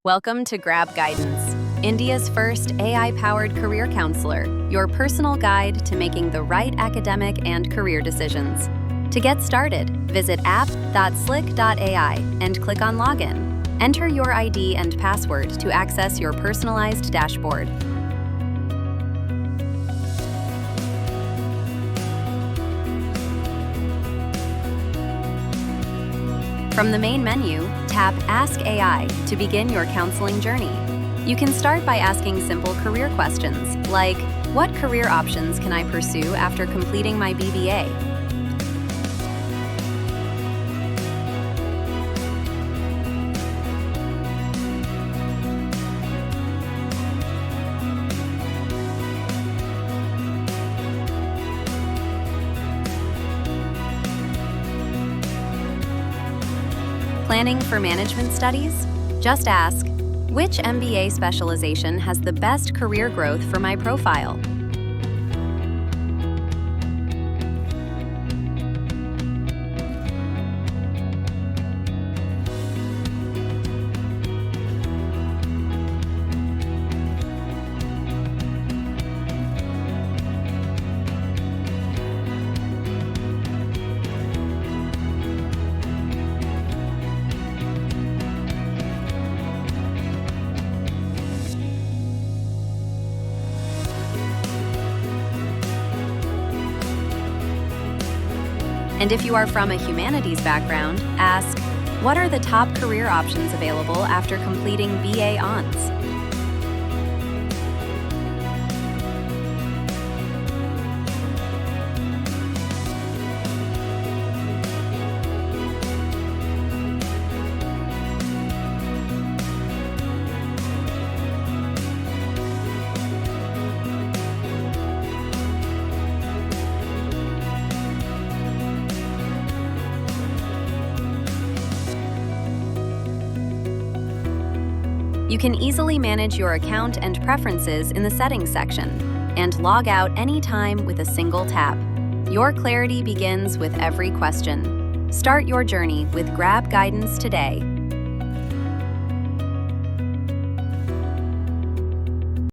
Welcome to Grab Guidance, India's first AI-powered career counselor, your personal guide to making the right academic and career decisions. To get started, visit app.slick.ai and click on Login. Enter your ID and password to access your personalized dashboard. From the main menu, tap Ask AI to begin your counseling journey. You can start by asking simple career questions like, what career options can I pursue after completing my BBA? Planning for management studies? Just ask, which MBA specialization has the best career growth for my profile? And if you are from a humanities background, ask, what are the top career options available after completing BA Hons? You can easily manage your account and preferences in the Settings section and log out anytime with a single tap. Your clarity begins with every question. Start your journey with Grab Guidance today.